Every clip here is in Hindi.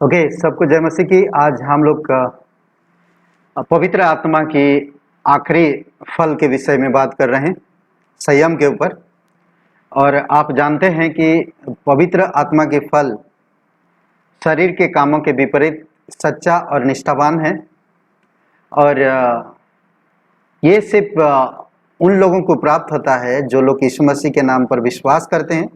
ओके, सबको जय मसीह की। आज हम लोग पवित्र आत्मा की आखिरी फल के विषय में बात कर रहे हैं, संयम के ऊपर। और आप जानते हैं कि पवित्र आत्मा के फल शरीर के कामों के विपरीत सच्चा और निष्ठावान है। और ये सिर्फ उन लोगों को प्राप्त होता है जो लोग यीशु मसीह के नाम पर विश्वास करते हैं।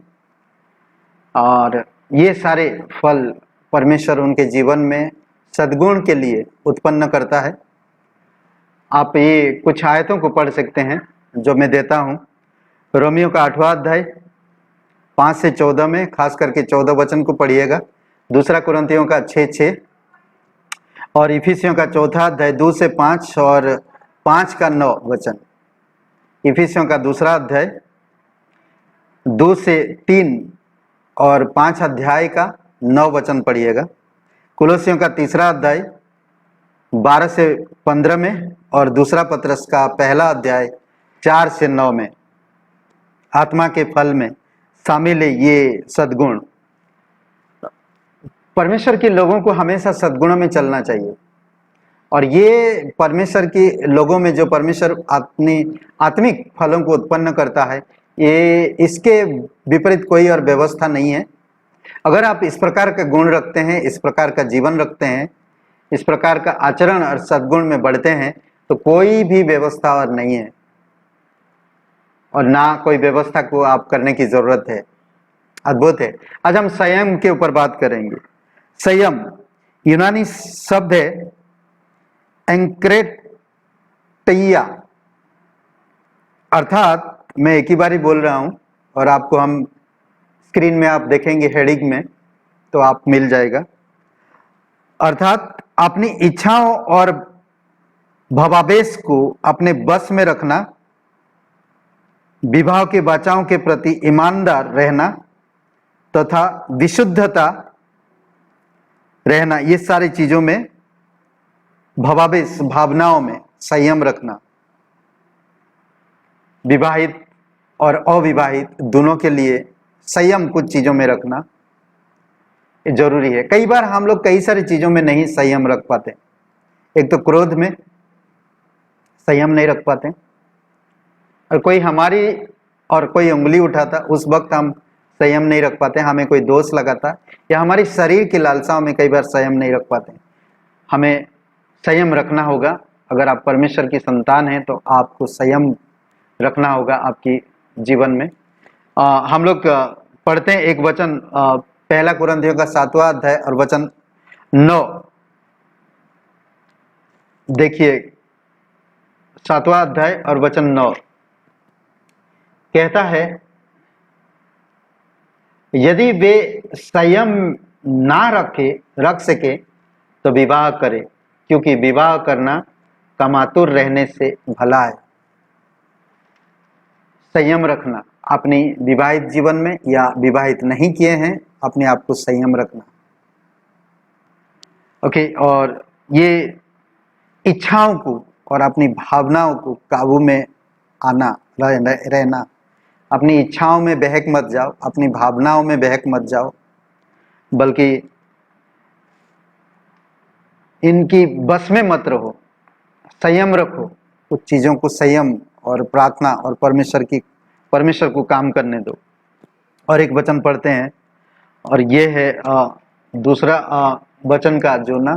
और ये सारे फल परमेश्वर उनके जीवन में सद्गुण के लिए उत्पन्न करता है। आप ये कुछ आयतों को पढ़ सकते हैं जो मैं देता हूँ। रोमियो का 8वां अध्याय 5 से 14 में, खास करके 14 वचन को पढ़िएगा। दूसरा कुरिन्थियों का 6:6 और इफिसियों का 4 अध्याय 2 से 5 और 5 का 9 वचन। इफिसियों का 2 अध्याय 2 से 3 और 5 अध्याय का 9 वचन पढ़िएगा। कुलोसियों का 3 अध्याय 12 से 15 में और दूसरा पत्रस का 1 अध्याय 4 से 9 में आत्मा के फल में शामिल है ये सद्गुण। परमेश्वर के लोगों को हमेशा सद्गुणों में चलना चाहिए। और ये परमेश्वर के लोगों में जो परमेश्वर अपनी आत्मिक फलों को उत्पन्न करता है, ये इसके विपरीत कोई और व्यवस्था नहीं है। अगर आप इस प्रकार का गुण रखते हैं, इस प्रकार का जीवन रखते हैं, इस प्रकार का आचरण और सद्गुण में बढ़ते हैं, तो कोई भी व्यवस्था और नहीं है और ना कोई व्यवस्था को आप करने की जरूरत है। अद्भुत है। आज हम संयम के ऊपर बात करेंगे। संयम यूनानी शब्द है एंक्रेटैया, अर्थात मैं एक ही बार ही बोल रहा हूं और आपको हम स्क्रीन में आप देखेंगे हेडिंग में तो आप मिल जाएगा। अर्थात अपनी इच्छाओं और भावावेश को अपने बस में रखना, विवाह के वाचाओं के प्रति ईमानदार रहना तथा विशुद्धता रहना, ये सारी चीजों में भावावेश भावनाओं में संयम रखना विवाहित और अविवाहित दोनों के लिए संयम कुछ चीजों में रखना जरूरी है। कई बार हम लोग कई सारी चीजों में नहीं संयम रख पाते। एक तो क्रोध में संयम नहीं रख पाते, और कोई हमारी और कोई उंगली उठाता उस वक्त हम संयम नहीं रख पाते, हमें कोई दोष लगाता, या हमारी शरीर की लालसाओं में कई बार संयम नहीं रख पाते। हमें संयम रखना होगा। अगर आप परमेश्वर की संतान हैं तो आपको संयम रखना होगा आपकी जीवन में। हम लोग पढ़ते हैं एक वचन, 1 कुरिन्थियों का 7वां अध्याय और वचन 9। देखिए 7वां अध्याय और वचन 9 कहता है, यदि वे संयम ना रख सके तो विवाह करे, क्योंकि विवाह करना कामातुर रहने से भला है। संयम रखना अपनी विवाहित जीवन में या विवाहित नहीं किए हैं, अपने आप को संयम रखना। ओके, और ये इच्छाओं को और अपनी भावनाओं को काबू में आना, रहना। अपनी इच्छाओं में बहक मत जाओ, अपनी भावनाओं में बहक मत जाओ, बल्कि इनकी बस में मत रहो। संयम रखो, कुछ चीजों को संयम और प्रार्थना और परमेश्वर को काम करने दो। और एक वचन पढ़ते हैं, और ये है दूसरा वचन का जो ना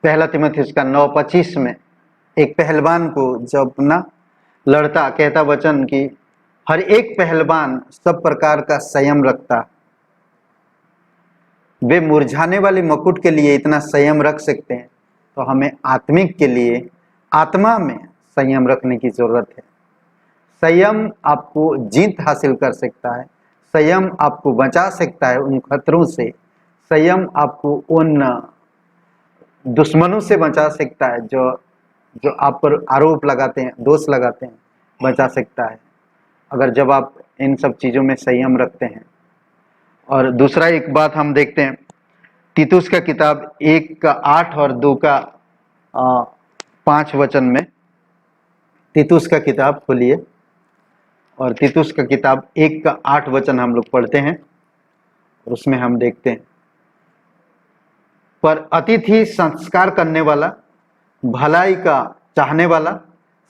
1 तीमुथियुस का 9:25 में, एक पहलवान को जब ना लड़ता, कहता वचन कि हर एक पहलवान सब प्रकार का संयम रखता। वे मुरझाने वाले मुकुट के लिए इतना संयम रख सकते हैं, तो हमें आत्मिक के लिए आत्मा में संयम रखने की जरूरत है। संयम आपको जीत हासिल कर सकता है, संयम आपको बचा सकता है उन खतरों से, संयम आपको उन दुश्मनों से बचा सकता है जो आप पर आरोप लगाते हैं, दोष लगाते हैं, बचा सकता है अगर जब आप इन सब चीज़ों में संयम रखते हैं। और दूसरा एक बात हम देखते हैं, तीतुस का किताब 1 का 8 और 2 का 5 वचन में। तीतुस का किताब खोलिए और तीतुस का किताब 1 का 8 वचन हम लोग पढ़ते हैं और उसमें हम देखते हैं, पर अतिथि संस्कार करने वाला, भलाई का चाहने वाला,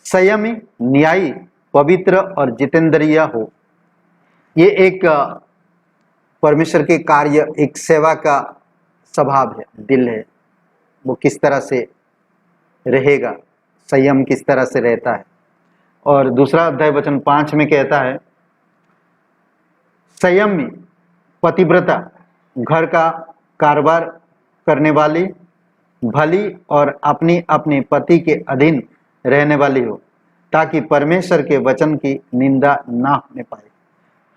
संयमी, न्यायी, पवित्र और जितेंद्रिय हो। ये एक परमेश्वर के कार्य, एक सेवा का स्वभाव है, दिल है। वो किस तरह से रहेगा, संयम किस तरह से रहता है। और दूसरा अध्याय वचन 5 में कहता है, संयमी, पतिव्रता, घर का कारोबार करने वाली, भली और अपनी अपने पति के अधीन रहने वाली हो, ताकि परमेश्वर के वचन की निंदा ना होने पाए।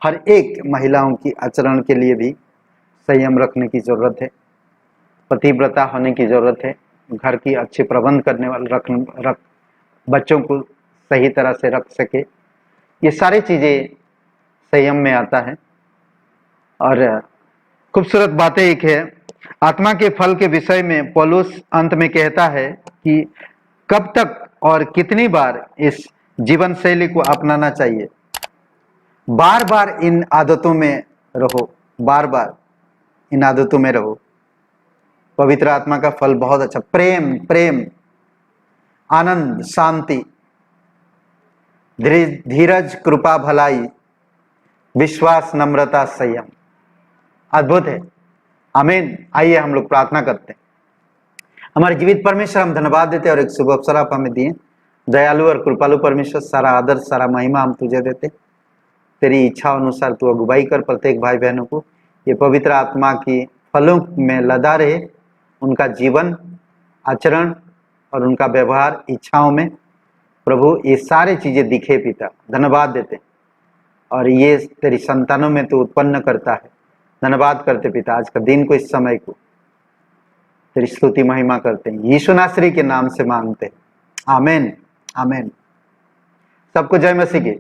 हर एक महिलाओं की आचरण के लिए भी संयम रखने की जरूरत है, पतिव्रता होने की जरूरत है, घर की अच्छे प्रबंध करने वाले, बच्चों को सही तरह से रख सके। ये सारी चीज़ें संयम में आता है। और खूबसूरत बातें एक है, आत्मा के फल के विषय में पौलुस अंत में कहता है कि कब तक और कितनी बार इस जीवन शैली को अपनाना चाहिए। बार बार इन आदतों में रहो, बार बार इन आदतों में रहो। पवित्र आत्मा का फल बहुत अच्छा, प्रेम, प्रेम, आनंद, शांति, धीरज, कृपा, भलाई, विश्वास, नम्रता, संयम, अद्भुत है। आमीन। आइए हम लोग प्रार्थना करते हैं। हमारे जीवित परमेश्वर, हम धन्यवाद देते हैं और एक शुभ अवसर आप हमें दिए। दयालु और कृपालु परमेश्वर, सारा आदर, सारा महिमा हम तुझे देते। तेरी इच्छा अनुसार तू अगुवाई कर प्रत्येक भाई बहनों को, ये पवित्र आत्मा की फलों में लदा रहे, उनका जीवन, आचरण और उनका व्यवहार, इच्छाओं में प्रभु ये सारी चीजें दिखे पिता। धन्यवाद देते और ये तेरी संतानों में तू उत्पन्न करता है। धन्यवाद करते पिता, आज का दिन को, इस समय को तेरी स्तुति महिमा करते हैं, यीशु नासरी के नाम से मांगते हैं। आमीन, आमीन। सबको जय मसीह की।